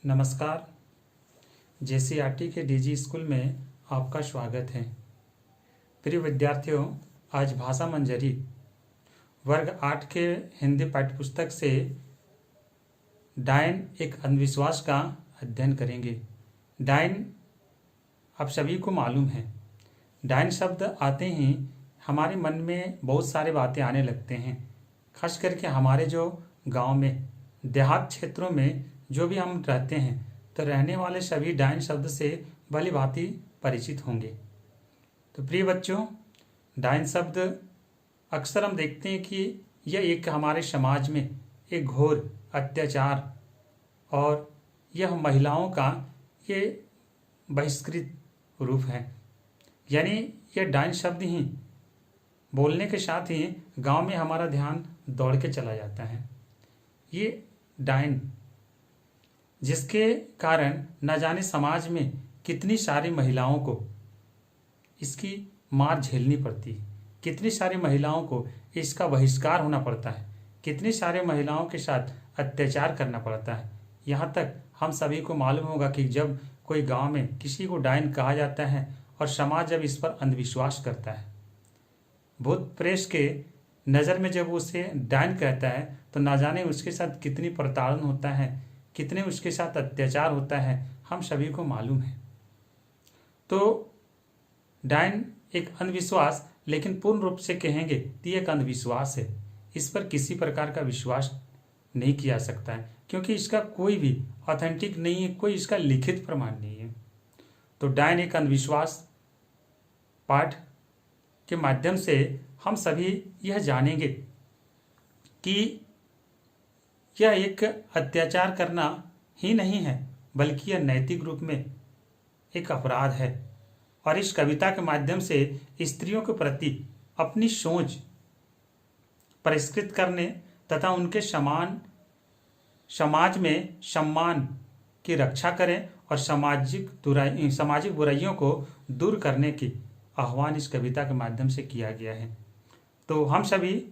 नमस्कार। जेसीईआरटी के DG school में आपका स्वागत है। प्रिय विद्यार्थियों, आज भाषा मंजरी वर्ग 8 के हिंदी पाठ्यपुस्तक से डायन एक अंधविश्वास का अध्ययन करेंगे। डायन आप सभी को मालूम है। डायन शब्द आते ही हमारे मन में बहुत सारे बातें आने लगते हैं। खास करके हमारे जो गांव में, देहात क्षेत्रों में जो भी हम रहते हैं, तो रहने वाले सभी डायन शब्द से भली भांति परिचित होंगे। तो प्रिय बच्चों, डायन शब्द अक्सर हम देखते हैं कि यह एक हमारे समाज में एक घोर अत्याचार और यह महिलाओं का ये बहिष्कृत रूप है। यानी यह डायन शब्द ही बोलने के साथ ही गांव में हमारा ध्यान दौड़ के चला जाता है। ये डायन जिसके कारण न जाने समाज में कितनी सारी महिलाओं को इसकी मार झेलनी पड़ती है, कितनी सारी महिलाओं को इसका बहिष्कार होना पड़ता है, कितनी सारी महिलाओं के साथ अत्याचार करना पड़ता है। यहाँ तक हम सभी को मालूम होगा कि जब कोई गांव में किसी को डायन कहा जाता है और समाज जब इस पर अंधविश्वास करता है, भूत प्रेत के नज़र में जब उसे डायन कहता है, तो ना जाने उसके साथ कितनी प्रताड़ना होता है, कितने उसके साथ अत्याचार होता है, हम सभी को मालूम है। तो डायन एक अंधविश्वास, लेकिन पूर्ण रूप से कहेंगे तो एक अंधविश्वास है। इस पर किसी प्रकार का विश्वास नहीं किया सकता है, क्योंकि इसका कोई भी ऑथेंटिक नहीं है, कोई इसका लिखित प्रमाण नहीं है। तो डायन एक अंधविश्वास पाठ के माध्यम से हम सभी यह जानेंगे कि यह एक अत्याचार करना ही नहीं है, बल्कि यह नैतिक रूप में एक अपराध है। और इस कविता के माध्यम से स्त्रियों के प्रति अपनी सोच परिष्कृत करने तथा उनके समाज में सम्मान की रक्षा करें और सामाजिक बुराइयों को दूर करने की आह्वान इस कविता के माध्यम से किया गया है। तो हम सभी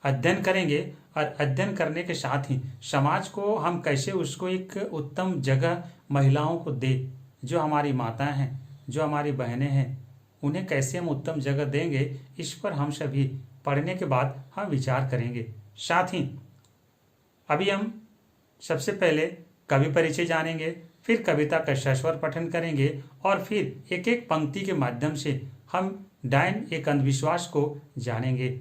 अध्ययन करेंगे और अध्ययन करने के साथ ही समाज को हम कैसे उसको एक उत्तम जगह महिलाओं को दे, जो हमारी माताएं हैं, जो हमारी बहनें हैं, उन्हें कैसे हम उत्तम जगह देंगे, इस पर हम सभी पढ़ने के बाद हम विचार करेंगे। साथ ही अभी हम सबसे पहले कवि परिचय जानेंगे, फिर कविता का सस्वर पठन करेंगे और फिर एक एक पंक्ति के माध्यम से हम डायन एक अंधविश्वास को जानेंगे।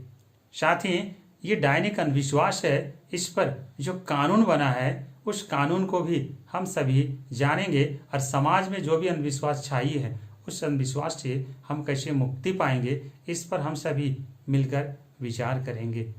साथ ही ये डायन एक अंधविश्वास है, इस पर जो कानून बना है उस कानून को भी हम सभी जानेंगे और समाज में जो भी अंधविश्वास छाई है उस अंधविश्वास से हम कैसे मुक्ति पाएंगे, इस पर हम सभी मिलकर विचार करेंगे।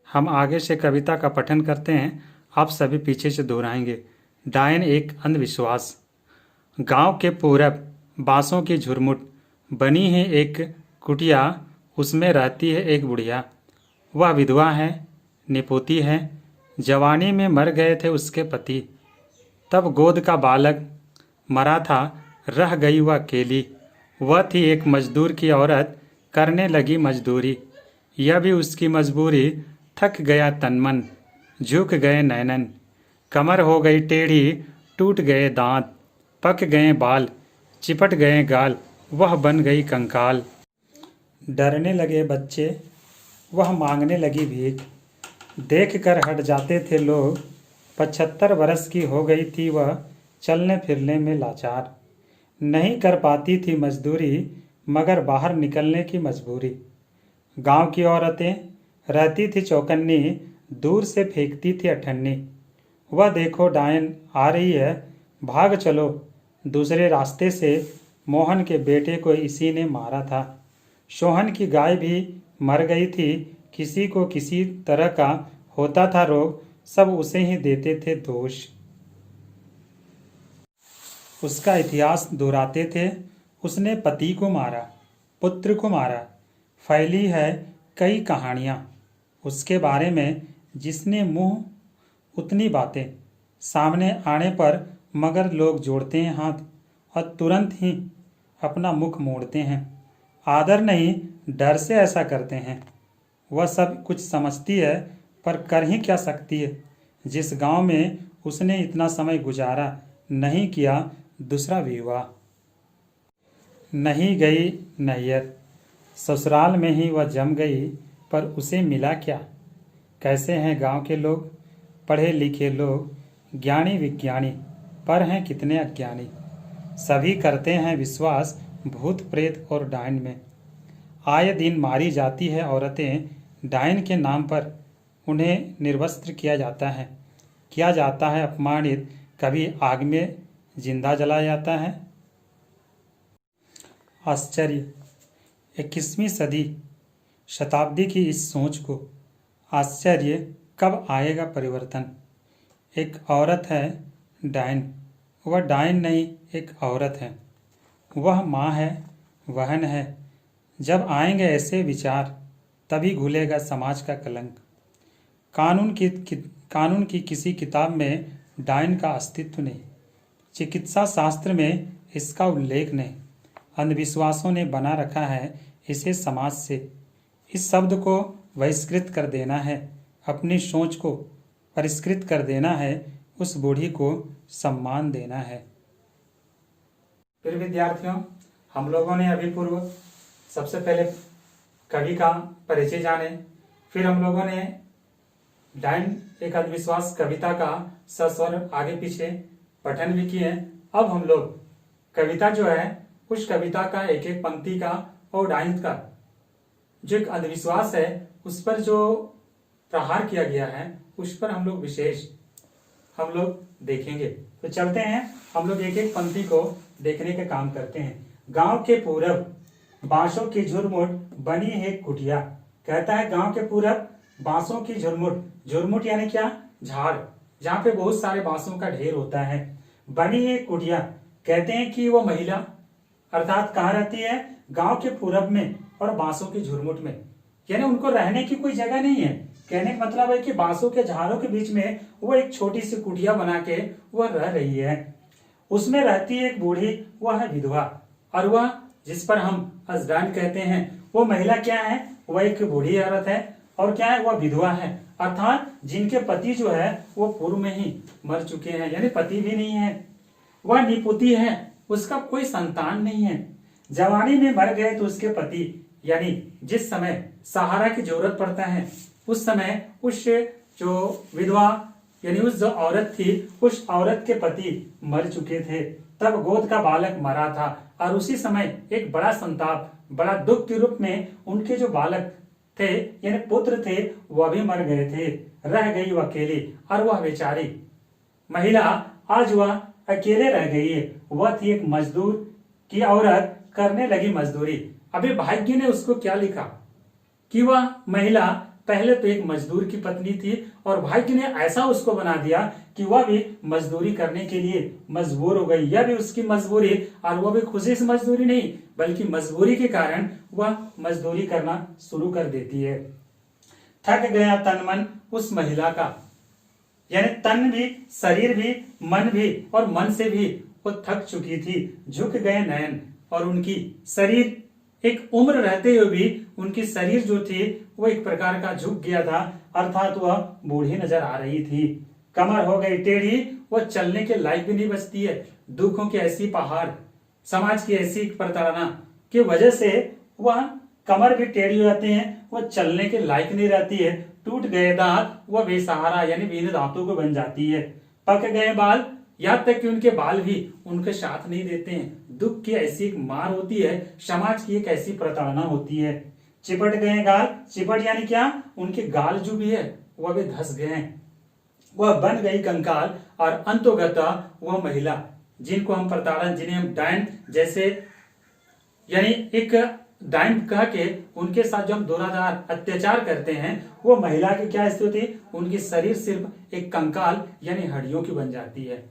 हम आगे से कविता का पठन करते हैं, आप सभी पीछे से दोहराएंगे। डायन एक अंधविश्वास। गांव के पूरब बांसों की झुरमुट बनी है एक कुटिया, उसमें रहती है एक बुढ़िया। वह विधवा है, निपोती है, जवानी में मर गए थे उसके पति। तब गोद का बालक मरा था, रह गई वह अकेली। वह थी एक मजदूर की औरत, करने लगी मजदूरी। यह भी उसकी मजबूरी, थक गया तनमन, झुक गए नैनन। कमर हो गई टेढ़ी, टूट गए दांत, पक गए बाल, चिपट गए गाल, वह बन गई कंकाल। डरने लगे बच्चे, वह मांगने लगी भीख। देख कर हट जाते थे लोग, 75 बरस की हो गई थी वह, चलने फिरने में लाचार। नहीं कर पाती थी मजदूरी, मगर बाहर निकलने की मजबूरी। गांव की औरतें रहती थी चौकन्नी, दूर से फेंकती थी अठन्नी। वह देखो डायन आ रही है, भाग चलो दूसरे रास्ते से, मोहन के बेटे को इसी ने मारा था। सोहन की गाय भी मर गई थी, किसी को किसी तरह का होता था रोग, सब उसे ही देते थे दोष। उसका इतिहास दोहराते थे, उसने पति को मारा, पुत्र को मारा। फैली है कई कहानियाँ उसके बारे में, जिसने मुंह उतनी बातें सामने आने पर मगर लोग जोड़ते हैं हाथ और तुरंत ही अपना मुख मोड़ते हैं। आदर नहीं, डर से ऐसा करते हैं। वह सब कुछ समझती है पर कर ही क्या सकती है। जिस गांव में उसने इतना समय गुजारा, नहीं किया दूसरा विवाह। नहीं गई नैयत, ससुराल में ही वह जम गई, पर उसे मिला क्या। कैसे हैं गांव के लोग, पढ़े लिखे लोग, ज्ञानी विज्ञानी, पर हैं कितने अज्ञानी। सभी करते हैं विश्वास भूत प्रेत और डायन में। आए दिन मारी जाती है औरतें डायन के नाम पर। उन्हें निर्वस्त्र किया जाता है अपमानित, कभी आग में जिंदा जलाया जाता है। आश्चर्य 21वीं सदी शताब्दी की इस सोच को। आश्चर्य कब आएगा परिवर्तन। एक औरत है डायन, वह डायन नहीं एक औरत है। वह माँ है, बहन है। जब आएंगे ऐसे विचार, तभी घुलेगा समाज का कलंक। कानून की किसी किताब में डायन का अस्तित्व नहीं। चिकित्सा शास्त्र में इसका उल्लेख नहीं। अंधविश्वासों ने बना रखा है इसे समाज से। इस शब्द को बहिष्कृत कर देना है, अपनी सोच को परिष्कृत कर देना है, उस बूढ़ी को सम्मान देना है। फिर विद्यार्थियों, हम लोगों ने अभी पूर्व सबसे पहले कवि का परिचय जाने, फिर हम लोगों ने डायन एक अंधविश्वास कविता का सस्वर आगे पीछे पठन भी किए। अब हम लोग कविता जो है उस कविता का एक एक पंक्ति का और डायन का जो एक अंधविश्वास है उस पर जो प्रहार किया गया है उस पर हम लोग विशेष देखेंगे। तो चलते हैं, हम लोग एक एक पंक्ति को देखने का काम करते हैं। गांव के पूरब बांसों की झुरमुट बनी है कुटिया। कहता है गांव के पूरब बांसों की झुरमुट, झुरमुट यानी क्या, झाड़, जहाँ पे बहुत सारे बांसों का ढेर होता है। बनी है कुटिया, कहते हैं कि वो महिला अर्थात कहाँ रहती है, गांव के पूरब में और बांसों की झुरमुट में, यानी उनको रहने की कोई जगह नहीं है। कहने का मतलब है कि बांसों के झाड़ों के बीच में वो एक छोटी सी कुटिया बना के वह रह रही है। उसमें रहती है एक बूढ़ी, वह है विधवा। और वह जिस पर हम अजडान कहते हैं, वो महिला क्या है, वह एक बूढ़ी औरत है और क्या है, वह विधवा है। अर्थात जिनके पति जो है वो पूर्व में ही मर चुके हैं, यानी पति भी नहीं है। वह निपुती है, उसका कोई संतान नहीं है। जवानी में मर गए तो उसके पति, यानी जिस समय सहारा की जरूरत पड़ता है उस समय उस जो विधवा यानी उस जो औरत थी उस औरत के पति मर चुके थे। तब गोद का बालक मरा था और उसी समय एक बड़ा संताप, बड़ा दुख के रूप में उनके जो बालक थे यानी पुत्र थे वह भी मर गए थे। रह गई वह अकेली और वह बेचारी महिला आज वह अकेले रह गई है। वह थी एक मजदूर की औरत, करने लगी मजदूरी। अभी भाग्य ने उसको क्या लिखा कि वह महिला पहले तो एक मजदूर की पत्नी थी और भाग्य ने ऐसा उसको बना दिया कि वह भी मजदूरी करने के लिए मजबूर हो गई। यह भी उसकी मजबूरी, और वह भी खुशी से मजदूरी नहीं बल्कि मजबूरी के कारण वह मजदूरी करना शुरू कर देती है। थक गया तन मन उस महिला का, यानी तन भी, शरीर भी, मन भी, और मन से भी वो थक चुकी थी। झुक गए नयन, और उनकी शरीर एक उम्र रहते हुए भी उनकी शरीर जो थी वो एक प्रकार का झुक गया था, अर्थात वह बूढ़ी नजर आ रही थी। कमर हो गई टेढ़ी, वह चलने के लायक भी नहीं बचती है। दुखों की ऐसी पहाड़, समाज की ऐसी प्रताड़ना की वजह से वह कमर भी टेढ़ी हो जाते हैं, वह चलने के लायक नहीं रहती है। टूट गए दांत, वह बेसहारा यानी बिन दांतों को बन जाती है। पक गए बाल, यहाँ तक कि उनके बाल भी उनके साथ नहीं देते हैं। दुख की ऐसी एक मार होती है, समाज की एक ऐसी प्रताड़ना होती है। चिपट गए गाल, चिपट यानी क्या, उनके गाल जो भी है वह भी धस गए, वह बन गई कंकाल। और अंतोगता वह महिला जिनको हम प्रताड़न, जिन्हें हम डायन जैसे यानी एक डायन कह के उनके साथ जो हम दुराचार अत्याचार करते हैं, वो महिला की क्या स्थिति, उनकी शरीर सिर्फ एक कंकाल यानी हड्डियों की बन जाती है।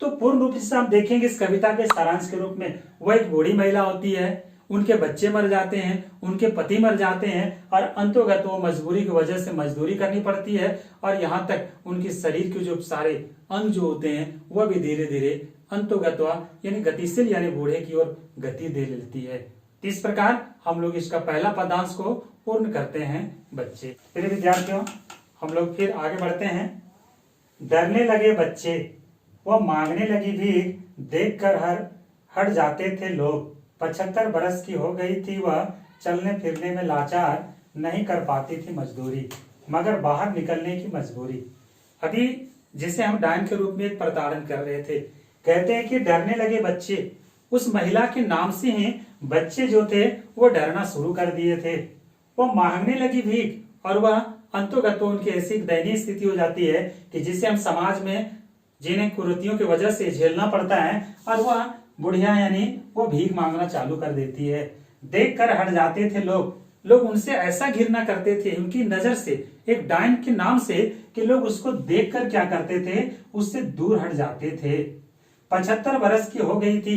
तो पूर्ण रूप से हम देखेंगे इस कविता के सारांश के रूप में, वह एक बूढ़ी महिला होती है, उनके बच्चे मर जाते हैं, उनके पति मर जाते हैं और अंतोगत वो मजबूरी की वजह से मजदूरी करनी पड़ती है और यहाँ तक उनके शरीर के जो सारे अंग जो होते हैं वह भी धीरे धीरे अंतोगत्वा यानी गतिशील यानी बूढ़े की ओर गति दे लेती है। इस प्रकार हम लोग इसका पहला पदांश को पूर्ण करते हैं बच्चे। फिर विद्यार्थियों हम लोग फिर आगे बढ़ते हैं। डरने लगे बच्चे वह मांगने लगी भीख, देख कर हट जाते थे लोग। 75 बरस की हो गई थी वह, चलने फिरने में लाचार, नहीं कर पाती थी मजदूरी, मगर बाहर निकलने की मजबूरी। अभी जिसे हम डायन के रूप में एक प्रताड़न कर रहे थे, कहते हैं कि डरने लगे बच्चे, उस महिला के नाम से ही बच्चे जो थे वो डरना शुरू कर दिए थे। वो मांगने लगी भीख और वह अंतोगत उनकी ऐसी दयनीय स्थिति हो जाती है कि जिसे हम समाज में जिन्हें कुरीतियों की वजह से झेलना पड़ता है और वह बुढ़िया यानी वो भीख मांगना चालू कर देती है। देख कर हट जाते थे लोग उनसे ऐसा घृणा करते थे उनकी नजर से, एक डायन के नाम से, कि लोग उसको देख कर क्या करते थे, उससे दूर हट जाते थे। 75 बरस की हो गई थी,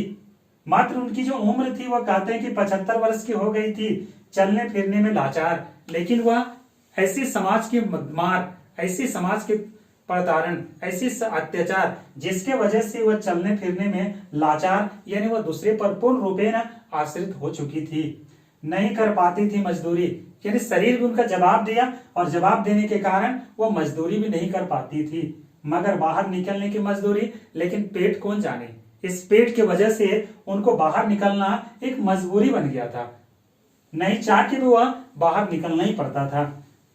मात्र उनकी जो उम्र थी वह कहते हैं कि 75 वर्ष की हो गई थी, चलने फिरने में लाचार, लेकिन वह ऐसी समाज की मार, ऐसी समाज के प्रताड़न, ऐसी अत्याचार जिसके वजह से वह चलने फिरने में लाचार यानी वह दूसरे पर पूर्ण रूपेण आश्रित हो चुकी थी। नहीं कर पाती थी मजदूरी, यानी शरीर भी उनका जवाब दिया और जवाब देने के कारण वह मजदूरी भी नहीं कर पाती थी, मगर बाहर निकलने की मजदूरी, लेकिन पेट कौन जाने, इस पेट की वजह से उनको बाहर निकलना एक मजबूरी बन गया था। नहीं चाह के भी वह बाहर निकलना ही पड़ता था।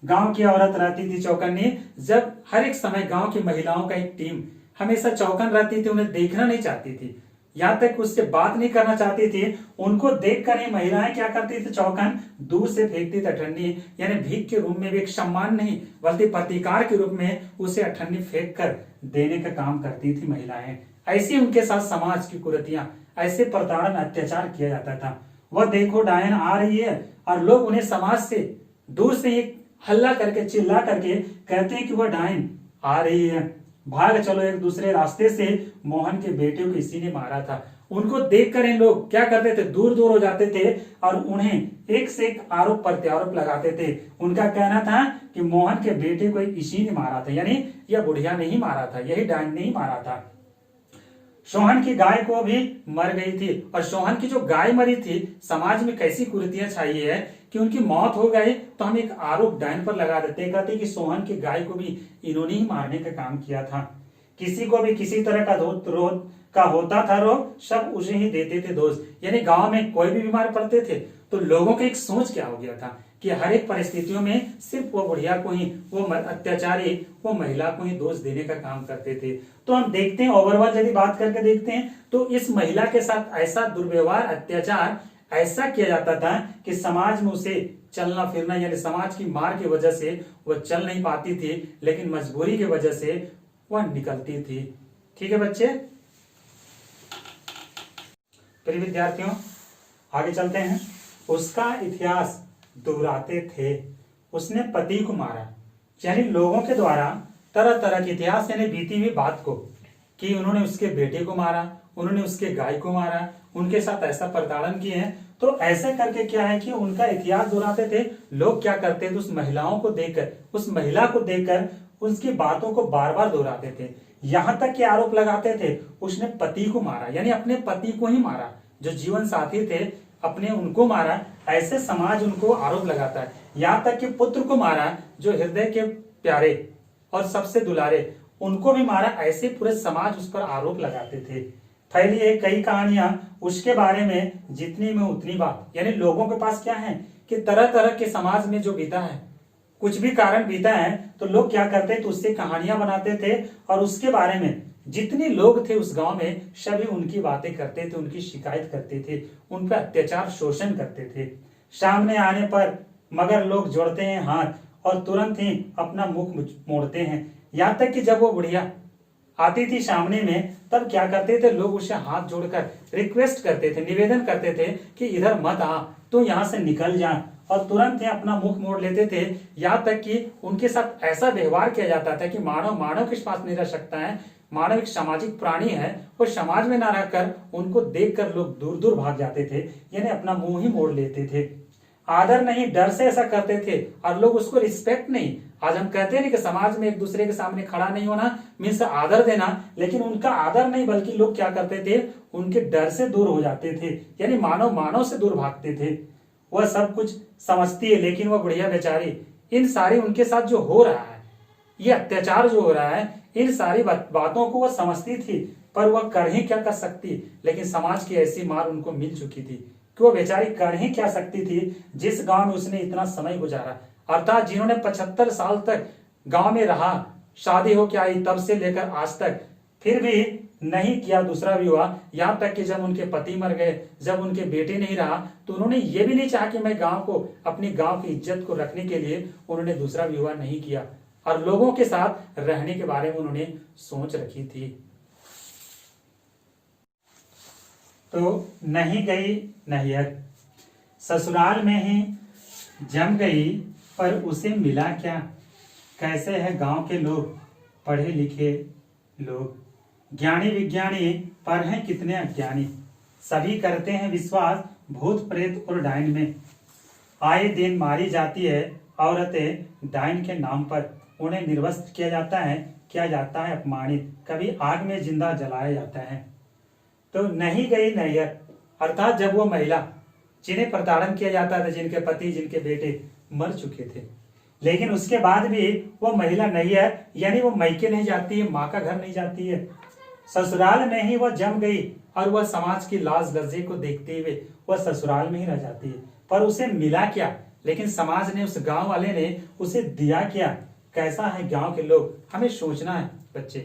गांव की औरत रहती थी चौकन्नी, जब हर एक समय गांव की महिलाओं का एक टीम हमेशा चौकन रहती थी, उन्हें देखना नहीं चाहती थी, यहाँ तक उससे बात नहीं करना चाहती थी। उनको देखकर ये महिलाएं क्या करती थी, चौकन दूर से फेंकती थी अठन्नी, यानी भीख के रूप में भी एक सम्मान नहीं बल्कि प्रतिकार के रूप में उसे अठन्नी फेंक कर देने का काम करती थी महिलाएं। ऐसे उनके साथ समाज की कुरीतियां, ऐसे प्रताड़न अत्याचार किया जाता था। वह देखो डायन आ रही है और लोग उन्हें समाज से दूर से एक हल्ला करके चिल्ला करके कहते हैं कि वह डायन आ रही है, भाग चलो एक दूसरे रास्ते से। मोहन के बेटे को किसी ने मारा था, उनको देखकर इन लोग क्या करते थे, दूर दूर हो जाते थे और उन्हें एक से एक आरोप प्रत्यारोप लगाते थे। उनका कहना था कि मोहन के बेटे को इसी ने मारा था, यानी यह बुढ़िया नहीं मारा था, यही डायन नहीं मारा था। सोहन की गाय को भी मर गई थी और सोहन की जो गाय मरी थी, समाज में कैसी कुरीतियां छाई है कि उनकी मौत हो गई तो हम एक आरोप डायन पर लगा देते, कहते कि सोहन की गाय को भी इन्होंने ही मारने का काम किया था। किसी को भी किसी तरह का रोग का होता था रोग, सब उसे ही देते थे दोष। यानी गांव में कोई भी बीमार पड़ते थे तो लोगों की एक सोच क्या हो गया था कि हर एक परिस्थितियों में सिर्फ वो बुढ़िया को ही, वो अत्याचारी, वो महिला को ही दोष देने का काम करते थे। तो हम देखते हैं ओवरऑल यदि बात करके देखते हैं तो इस महिला के साथ ऐसा दुर्व्यवहार, अत्याचार ऐसा किया जाता था कि समाज में उसे चलना फिरना यानी समाज की मार की वजह से वह चल नहीं पाती थी, लेकिन मजबूरी की वजह से वह निकलती थी। ठीक है बच्चे, फिर विद्यार्थियों आगे चलते हैं। उसका इतिहास दोहराते थे, उसने पति को मारा, यानी लोगों के द्वारा तरह तरह के इतिहास यानी बीती हुई बात को कि उन्होंने उसके बेटे को मारा, उन्होंने उसके गाय को मारा, उनके साथ ऐसा प्रताड़न किए हैं। तो ऐसे करके क्या है कि उनका इतिहास दोहराते थे। लोग क्या करते थे, उस महिलाओं को देखकर, उस महिला को देखकर उसकी बातों को बार बार दोहराते थे, यहां तक कि आरोप लगाते थे उसने पति को मारा, यानी अपने पति को ही मारा, जो जीवन साथी थे अपने उनको मारा। ऐसे समाज उनको आरोप लगाता है। यहाँ तक कि पुत्र को मारा, जो हृदय के प्यारे और सबसे दुलारे, उनको भी मारा। ऐसे पूरे समाज उस पर आरोप लगाते थे। फैली है कई कहानियां उसके बारे में, जितनी में उतनी बात, यानी लोगों के पास क्या है कि तरह तरह के समाज में जो बीता है, कुछ भी कारण बीता है तो लोग क्या करते थे, उससे कहानियां बनाते थे और उसके बारे में जितने लोग थे उस गांव में सभी उनकी बातें करते थे, उनकी शिकायत करते थे, उन पर अत्याचार शोषण करते थे। सामने आने पर मगर लोग जोड़ते हैं हाथ और तुरंत ही अपना मुख मोड़ते हैं। यहाँ तक कि जब वो बुढ़िया आती थी सामने में, तब क्या करते थे, लोग उसे हाथ जोड़कर रिक्वेस्ट करते थे, निवेदन करते थे कि इधर मत आ, तो यहाँ से निकल जा, और तुरंत ही अपना मुख मोड़ लेते थे। यहाँ तक कि उनके साथ ऐसा व्यवहार किया जाता था कि मानव मानव के पास नहीं रह सकता है, मानव एक सामाजिक प्राणी है, वो समाज में ना रहकर उनको देखकर लोग दूर दूर भाग जाते थे, यानी अपना मुंह ही मोड़ लेते थे। आदर नहीं, डर से ऐसा करते थे और लोग उसको रिस्पेक्ट नहीं। आज हम कहते हैं कि समाज में एक दूसरे के सामने खड़ा नहीं होना मीन्स आदर देना, लेकिन उनका आदर नहीं बल्कि लोग क्या करते थे, उनके डर से दूर हो जाते थे, यानी मानव मानव से दूर भागते थे। वह सब कुछ समझती है, लेकिन वह बुढ़िया बेचारी इन सारी उनके साथ जो हो रहा है, ये अत्याचार जो हो रहा है, इन सारी बातों को वह समझती थी, पर वह कर ही क्या कर सकती। लेकिन समाज की ऐसी मार उनको मिल चुकी थी कि वो बेचारी कर ही क्या सकती थी। जिस गांव में उसने इतना समय गुजारा, अर्थात जिन्होंने 75 साल तक गांव में रहा, शादी हो क्या आई तब से लेकर आज तक, फिर भी नहीं किया दूसरा विवाह। यहाँ तक कि जब उनके पति मर गए, जब उनके बेटे नहीं रहा, तो उन्होंने ये भी नहीं चाहा कि मैं गांव को, अपनी गांव की इज्जत को रखने के लिए उन्होंने दूसरा विवाह नहीं किया और लोगों के साथ रहने के बारे में उन्होंने सोच रखी थी। तो नहीं गई नैहर, ससुराल में ही जम गई, पर उसे मिला क्या। कैसे है गांव के लोग, पढ़े लिखे लोग, ज्ञानी विज्ञानी, पर हैं कितने अज्ञानी। सभी करते हैं विश्वास भूत प्रेत और डायन में। आए दिन मारी जाती है औरतें डायन के नाम पर। उन्हें निर्वस्त्र किया जाता है अपमानित, कभी आग में जिंदा जलाया जाता है। तो नहीं गई नैहर, अर्थात जब वो महिला जिन्हें प्रताड़न किया जाता था, जिनके पति जिनके बेटे मर चुके थे, लेकिन उसके बाद भी वो महिला नैहर यानी वो मैके नहीं जाती है, माँ का घर नहीं जाती है, ससुराल में ही वह जम गई और वह समाज की लाज लज्जे को देखते हुए वह ससुराल में ही रह जाती है। पर उसे मिला क्या, लेकिन समाज ने, उस गांव वाले ने उसे दिया क्या। कैसा है गांव के लोग, हमें सोचना है बच्चे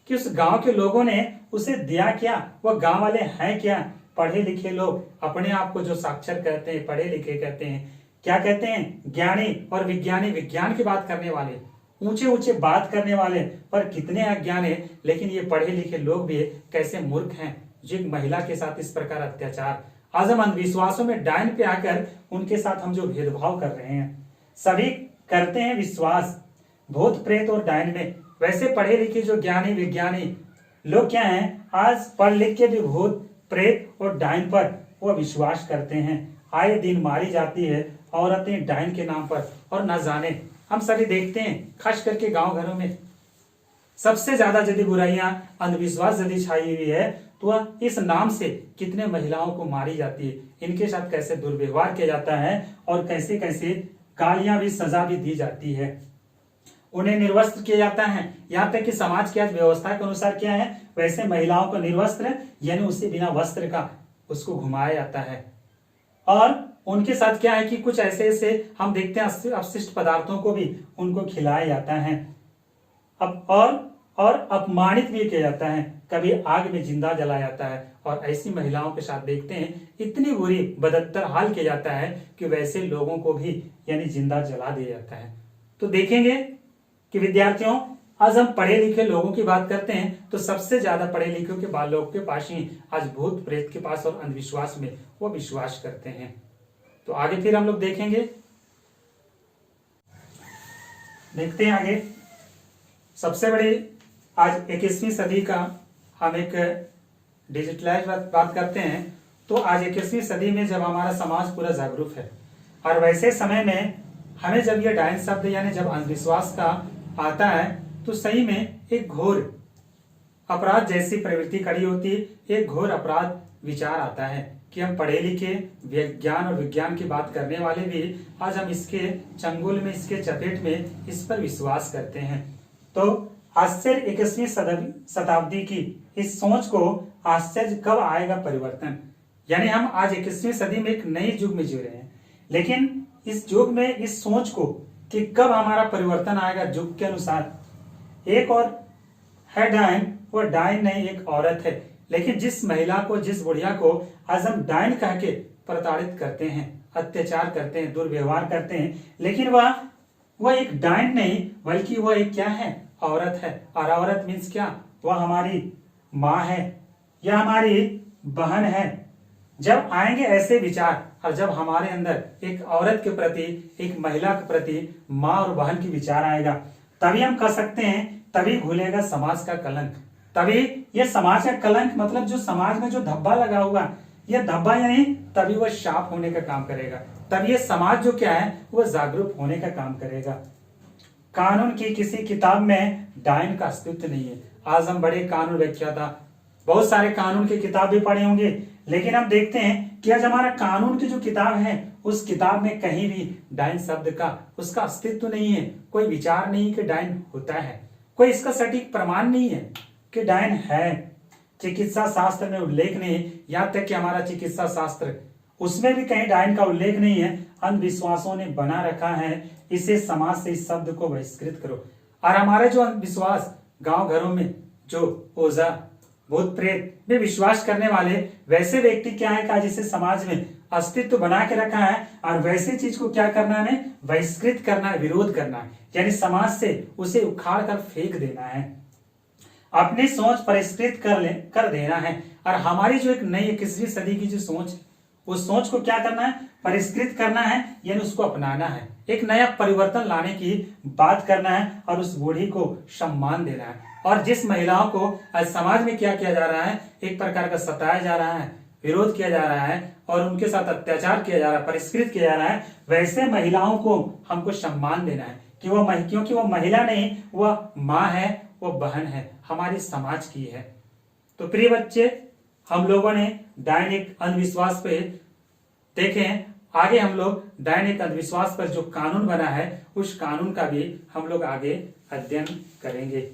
कि उस गांव के लोगों ने उसे दिया क्या, वह गांव वाले हैं क्या। पढ़े लिखे लोग, अपने आप को जो साक्षर कहते हैं, पढ़े लिखे कहते हैं, क्या कहते हैं, ज्ञानी और विज्ञानी, विज्ञान की बात करने वाले, ऊंचे ऊंचे बात करने वाले, पर कितने अज्ञान है। लेकिन ये पढ़े लिखे लोग भी कैसे मूर्ख हैं, जो एक महिला के साथ इस प्रकार अत्याचार। आज हम अंधविश्वासों में डायन पे आकर उनके साथ हम जो भेदभाव कर रहे हैं, सभी करते हैं विश्वास भूत प्रेत और डायन में। वैसे पढ़े लिखे जो ज्ञानी विज्ञानी लोग क्या हैं, आज पढ़ लिख के भी भूत प्रेत और डायन पर वो विश्वास करते हैं। आए दिन मारी जाती है औरतें डायन के नाम पर, और न जाने हम सभी देखते हैं, खास करके गांव घरों में सबसे ज्यादा यदि बुराइयां, अंधविश्वास यदि छाई हुई है, तो वह इस नाम से कितने महिलाओं को मारी जाती है, इनके साथ कैसे दुर्व्यवहार किया जाता है और कैसे कैसे गालियां भी, सजा भी दी जाती है। उन्हें निर्वस्त्र किया जाता है, यहाँ तक कि समाज की आज व्यवस्था के अनुसार क्या है, वैसे महिलाओं को निर्वस्त्र यानी उससे बिना वस्त्र का उसको घुमाया जाता है। और उनके साथ क्या है कि कुछ ऐसे ऐसे हम देखते हैं अपशिष्ट पदार्थों को भी उनको खिलाया जाता है। अब और अपमानित भी किया जाता है, कभी आग में जिंदा जलाया जाता है। और ऐसी महिलाओं के साथ देखते हैं इतनी बुरी बदत्तर हाल किया जाता है कि वैसे लोगों को भी यानी जिंदा जला दिया जाता है। तो देखेंगे कि विद्यार्थियों, आज हम पढ़े लिखे लोगों की बात करते हैं, तो सबसे ज्यादा पढ़े लिखे के लोगों के पास ही आज भूत प्रेत के पास और अंधविश्वास में वो विश्वास करते हैं। तो आगे फिर हम लोग देखेंगे, देखते हैं आगे। सबसे बड़ी आज 21वीं सदी का हम एक डिजिटलाइज बात करते हैं। तो आज 21वीं सदी में जब हमारा समाज पूरा जागरूक है, और वैसे समय में हमें जब यह डायन शब्द यानी जब अंधविश्वास का आता है, तो सही में एक घोर अपराध जैसी प्रवृत्ति खड़ी होती है, एक घोर अपराध विचार आता है कि हम पढ़े लिखे विज्ञान और विज्ञान की बात करने वाले भी आज हम इसके चंगुल में, इसके चपेट में इस पर विश्वास करते हैं। तो आश्चर्य 21वीं शताब्दी की इस सोच को आश्चर्य कब आएगा परिवर्तन, यानी हम आज 21वीं सदी में एक नई युग में जी रहे हैं, लेकिन इस युग में इस सोच को कि कब हमारा परिवर्तन आएगा युग के अनुसार। एक और है डायन, वो डायन नहीं एक औरत है, लेकिन जिस महिला को, जिस बुढ़िया को आज हम डायन कह के प्रताड़ित करते हैं, अत्याचार करते हैं, दुर्व्यवहार करते हैं, लेकिन वह एक डायन नहीं बल्कि वह एक क्या है, औरत है। और औरत मीन्स क्या, वह हमारी माँ है या हमारी बहन है। जब आएंगे ऐसे विचार और जब हमारे अंदर एक औरत के प्रति, एक महिला के प्रति माँ और बहन की विचार आएगा, तभी हम कह सकते हैं, तभी घुलेगा समाज का कलंक। तभी ये समाज का कलंक, मतलब जो समाज में जो धब्बा लगा हुआ, ये धब्बा यानी तभी वह शाप होने का काम करेगा, तभी ये समाज जो क्या है वह जागरूक होने का काम करेगा। कानून की किसी किताब में डायन का अस्तित्व नहीं है। आज हम बड़े कानून व्याख्याता बहुत सारे कानून की किताब भी पढ़े होंगे, लेकिन हम देखते हैं कि आज हमारा कानून की जो किताब है उस किताब में कहीं भी डायन शब्द का उसका अस्तित्व नहीं है। कोई विचार नहीं कि डायन होता है, कोई इसका सटीक प्रमाण नहीं है कि डायन है। चिकित्सा शास्त्र में उल्लेख नहीं, यहाँ तक कि हमारा चिकित्सा शास्त्र उसमें भी कहीं डायन का उल्लेख नहीं है। अंधविश्वासों ने बना रखा है, इसे समाज से इस शब्द को बहिष्कृत करो। और हमारे जो अंधविश्वास गांव घरों में जो ओझा भूत प्रेत में विश्वास करने वाले वैसे व्यक्ति क्या है का जिसे समाज में अस्तित्व बना के रखा है, और वैसे चीज को क्या करना है, बहिष्कृत करना है, विरोध करना है, यानी समाज से उसे उखाड़ कर फेंक देना है, अपनी सोच परिष्कृत कर देना है। और हमारी जो एक नई 21वीं सदी की जो सोच, उस सोच को क्या करना है, परिष्कृत करना है, यानी उसको अपनाना है, एक नया परिवर्तन लाने की बात करना है, और उस बूढ़ी को सम्मान देना है। और जिस महिलाओं को आज समाज में क्या किया जा रहा है, एक प्रकार का सताया जा रहा है, विरोध किया जा रहा है और उनके साथ अत्याचार किया जा रहा है, परिष्कृत किया जा रहा है, वैसे महिलाओं को हमको सम्मान देना है कि क्योंकि वो महिला नहीं, वह माँ है, वो बहन है, हमारी समाज की है। तो प्रिय बच्चे, हम लोगों ने दैनिक अंधविश्वास पे देखे, आगे हम लोग दैनिक अंधविश्वास पर जो कानून बना है उस कानून का भी हम लोग आगे अध्ययन करेंगे।